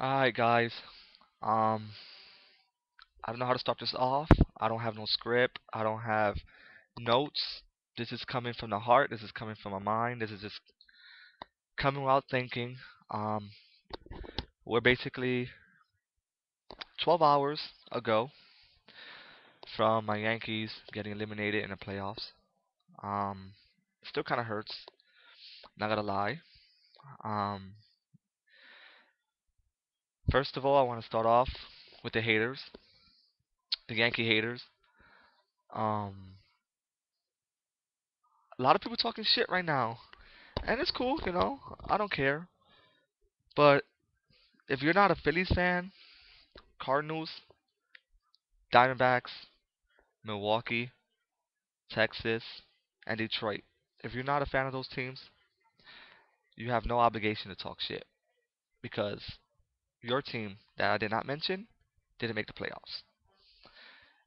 Alright guys, um, I don't know how to start this off. I don't have no script. I don't have notes. This is coming from the heart. This is coming from my mind. This is just coming without thinking. Um, we're basically 12 hours ago from my Yankees getting eliminated in the playoffs. Still kind of hurts. Not gonna lie. Um, First of all, I want to start off with the haters, the Yankee haters. Um, a lot of people talking shit right now. And it's cool, I don't care. But if you're not a Phillies fan, Cardinals, Diamondbacks, Milwaukee, Texas, and Detroit, if you're not a fan of those teams, you have no obligation to talk shit because your team that I did not mention didn't make the playoffs.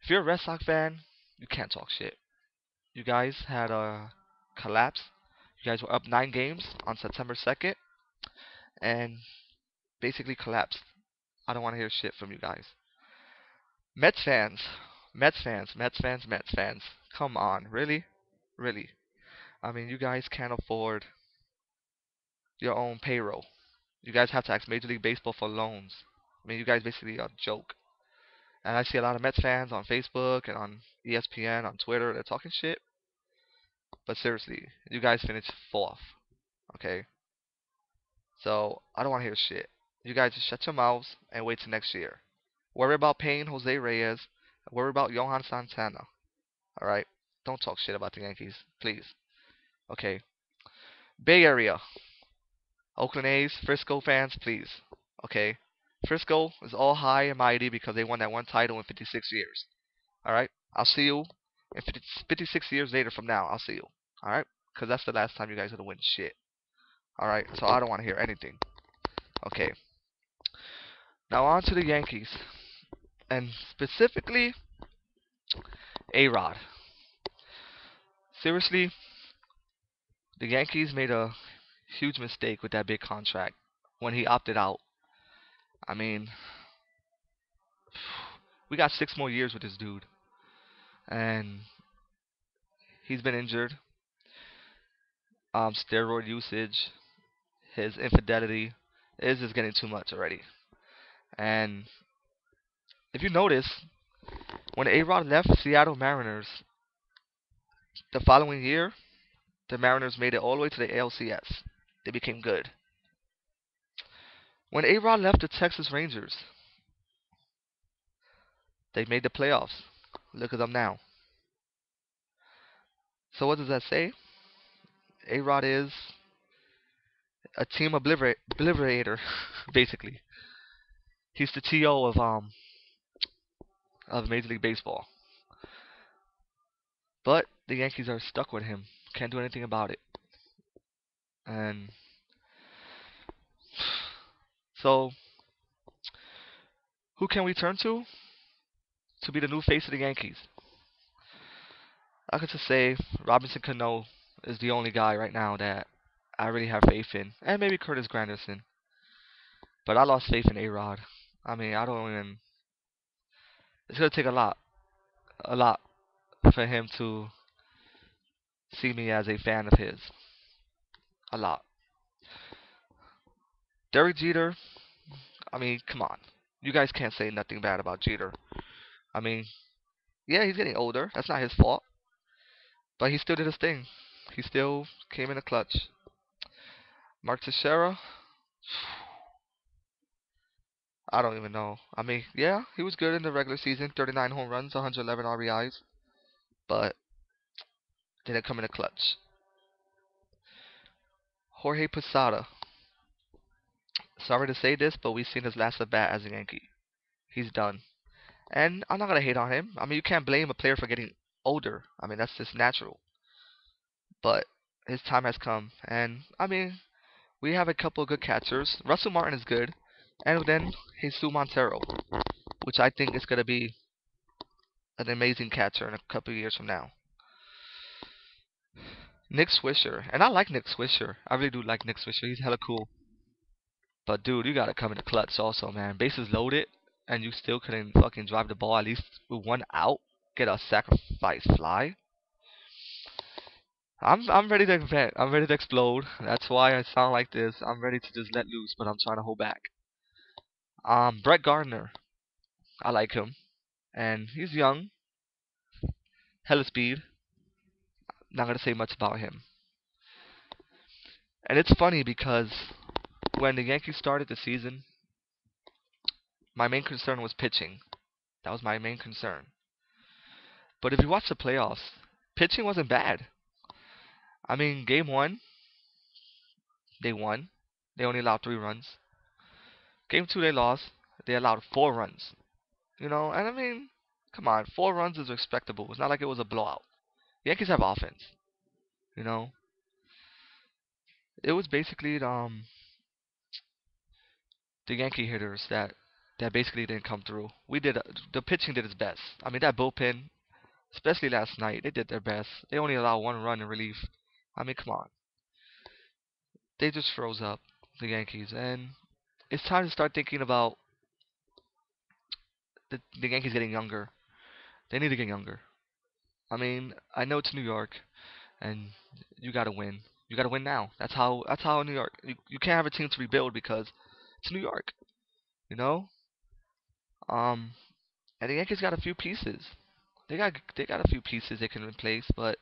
If you're a Red Sox fan, you can't talk shit. You guys had a collapse. You guys were up 9 games on September 2nd and basically collapsed. I don't want to hear shit from you guys. Mets fans, Mets fans, Mets fans, Mets fans. Come on, really? Really? I mean, you guys can't afford your own payroll. You guys have to ask Major League Baseball for loans. I mean, you guys basically are a joke. And I see a lot of Mets fans on Facebook and on ESPN, on Twitter, they're talking shit. But seriously, you guys finished fourth, okay? So I don't want to hear shit. You guys just shut your mouths and wait till next year. Worry about paying Jose Reyes. Worry about Johan Santana. All right? Don't talk shit about the Yankees, please. Okay. Bay Area, Oakland A's, Frisco fans, please. Okay. Frisco is all high and mighty because they won that one title in 56 years. All right. I'll see you in 56 years later from now. I'll see you. All right. Because that's the last time you guys are gonna win shit. All right. So I don't want to hear anything. Okay. Now on to the Yankees, and specifically A-Rod. Seriously, the Yankees made a huge mistake with that big contract when he opted out. I mean, we got 6 more years with this dude, and he's been injured. Steroid usage, his infidelity is just getting too much already. And if you notice, when A-Rod left Seattle Mariners the following year, the Mariners made it all the way to the ALCS. They became good. When A-Rod left the Texas Rangers, they made the playoffs. Look at them now. So what does that say? A-Rod is a team obliterator, basically. He's the TO of Major League Baseball. But the Yankees are stuck with him. Can't do anything about it. And so, who can we turn to be the new face of the Yankees? I could just say Robinson Cano is the only guy right now that I really have faith in, and maybe Curtis Granderson. But I lost faith in A-Rod. I mean, I don't even. It's gonna take a lot for him to see me as a fan of his. A lot. Derek Jeter. I mean, come on. You guys can't say nothing bad about Jeter. I mean, yeah, he's getting older. That's not his fault. But he still did his thing. He still came in the clutch. Mark Teixeira, I don't even know. I mean, yeah, he was good in the regular season, 39 home runs, 111 RBIs, but didn't come in the clutch. Jorge Posada. Sorry to say this, but we've seen his last at bat as a Yankee. He's done. And I'm not gonna hate on him. I mean, you can't blame a player for getting older. I mean, that's just natural. But his time has come, and I mean, we have a couple of good catchers. Russell Martin is good, and then Jesus Montero, which I think is gonna be an amazing catcher in a couple of years from now. Nick Swisher, and I like Nick Swisher. I really do like Nick Swisher. He's hella cool. But dude, you gotta come in the clutch also, man. Bases loaded, and you still couldn't fucking drive the ball at least with one out. Get a sacrifice fly. I'm ready to vent. I'm ready to explode. That's why I sound like this. I'm ready to just let loose, but I'm trying to hold back. Brett Gardner. I like him, and he's young, hella speed. Not gonna say much about him. And it's funny because when the Yankees started the season, my main concern was pitching. That was my main concern. But if you watch the playoffs, pitching wasn't bad. I mean, game one, they won. They only allowed 3 runs. Game two, they lost. They allowed 4 runs. And I mean, come on, 4 runs is respectable. It's not like it was a blowout. The Yankees have offense. You know, it was basically the Yankee hitters that basically didn't come through. The pitching did its best. I mean, that bullpen, especially last night, they did their best. They only allowed 1 run in relief. I mean, come on, they just froze up the Yankees, and it's time to start thinking about the Yankees getting younger. They need to get younger. I mean, I know it's New York, and you gotta win. You gotta win now. That's how New York. You can't have a team to rebuild because it's New York. You know. Um, and the Yankees got a few pieces. They got a few pieces they can replace, but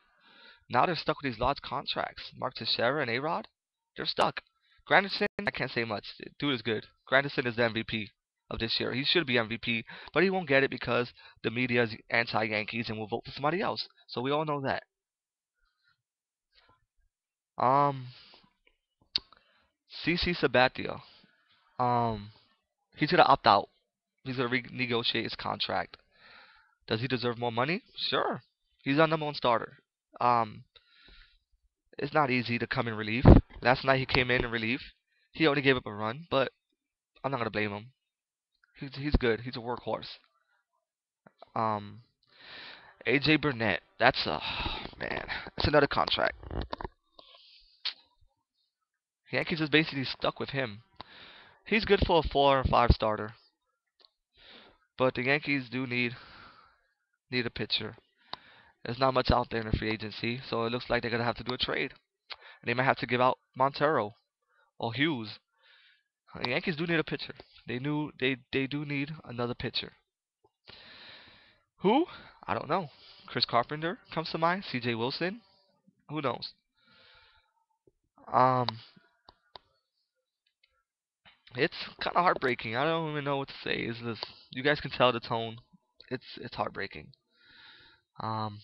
now they're stuck with these large contracts. Mark Teixeira and A-Rod, they're stuck. Granderson, I can't say much. Dude is good. Granderson is the MVP of this year. He should be MVP, but he won't get it because the media is anti-Yankees and will vote for somebody else. So we all know that. Um, CC Sabathia. Um, he's gonna opt out. He's gonna renegotiate his contract. Does he deserve more money? Sure. He's our number one starter. Um, it's not easy to come in relief. Last night he came in relief. He only gave up a run, but I'm not gonna blame him. He's good. He's a workhorse. Um, AJ Burnett. That's a man. That's another contract. Yankees is basically stuck with him. He's good for a 4 or 5 starter, but the Yankees do need a pitcher. There's not much out there in the free agency, so it looks like they're gonna have to do a trade. And they might have to give out Montero or Hughes. The Yankees do need a pitcher. They do need another pitcher. Who? I don't know. Chris Carpenter comes to mind. C.J. Wilson. Who knows? Um, it's kind of heartbreaking. I don't even know what to say. Is this? You guys can tell the tone. It's heartbreaking. Um,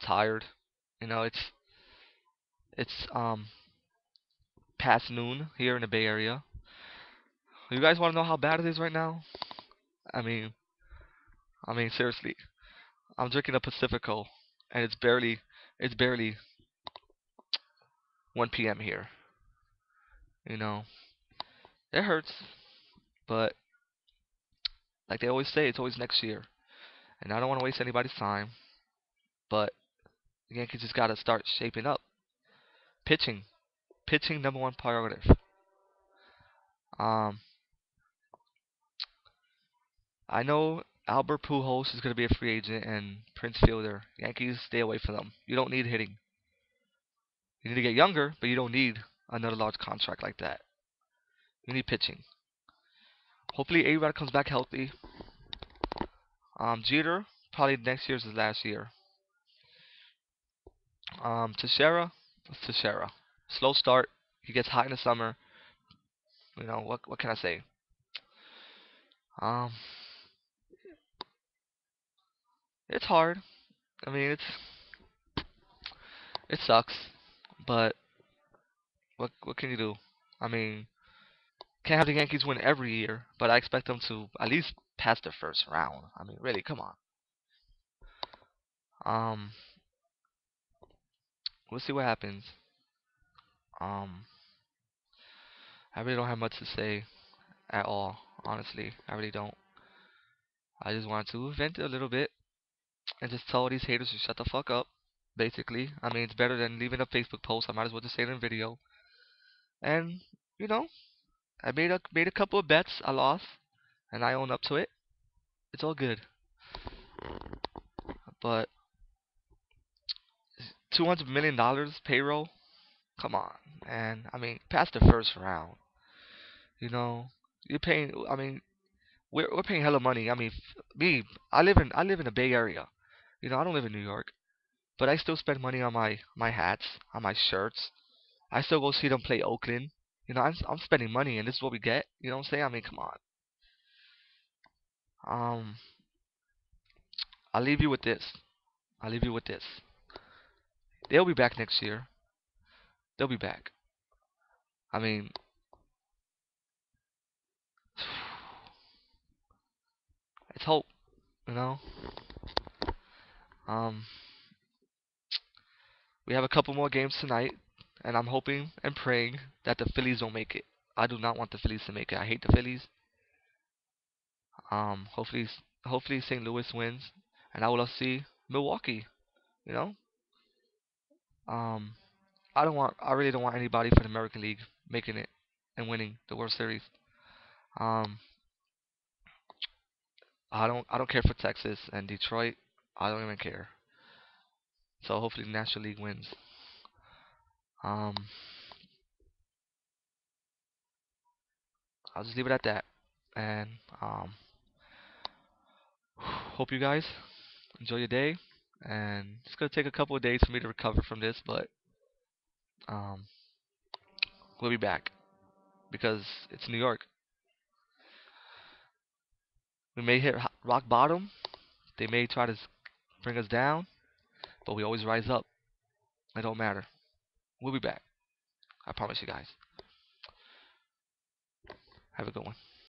tired. It's past noon here in the Bay Area. You guys want to know how bad it is right now? I mean, seriously. I'm drinking a Pacifico, and it's barely 1 p.m. here. You know, it hurts, but like they always say, it's always next year. And I don't want to waste anybody's time, but the Yankees just got to start shaping up. Pitching, pitching number one priority. Um, I know Albert Pujols is going to be a free agent and Prince Fielder. Yankees, stay away from them. You don't need hitting. You need to get younger, but you don't need another large contract like that. You need pitching. Hopefully, A-Rod comes back healthy. Jeter, probably next year's his last year. Teixeira, Teixeira. Slow start. He gets hot in the summer. What can I say? Um, it's hard. I mean, it sucks, but what can you do? I mean, can't have the Yankees win every year, but I expect them to at least pass the first round. I mean, really, come on. Um, we'll see what happens. Um, I really don't have much to say at all. Honestly, I really don't. I just want to vent a little bit and just tell all these haters to shut the fuck up. Basically, I mean, it's better than leaving a Facebook post. I might as well just say it in video. And you know, I made a couple of bets. I lost, and I own up to it. It's all good. But $200 million payroll. Come on, man. I mean, past the first round. You know, you're paying. I mean, we're paying hella money. I mean, me, I live in the Bay Area. You know, I don't live in New York, but I still spend money on my hats, on my shirts. I still go see them play Oakland. You know, I'm spending money, and this is what we get. You know what I'm saying? I mean, come on. Um, I'll leave you with this. I'll leave you with this. They'll be back next year. They'll be back. I mean, it's hope. You know. Um, we have a couple more games tonight, and I'm hoping and praying that the Phillies don't make it. I do not want the Phillies to make it. I hate the Phillies. Hopefully, hopefully St. Louis wins, and I will see Milwaukee. You know. Um, I really don't want anybody for the American League making it and winning the World Series. Um, I don't care for Texas and Detroit. I don't even care. So hopefully the National League wins. Um, I'll just leave it at that. And um, hope you guys enjoy your day. And it's gonna take a couple of days for me to recover from this, but um, we'll be back because it's New York. We may hit rock bottom. They may try to bring us down, but we always rise up. It don't matter. We'll be back. I promise you guys. Have a good one.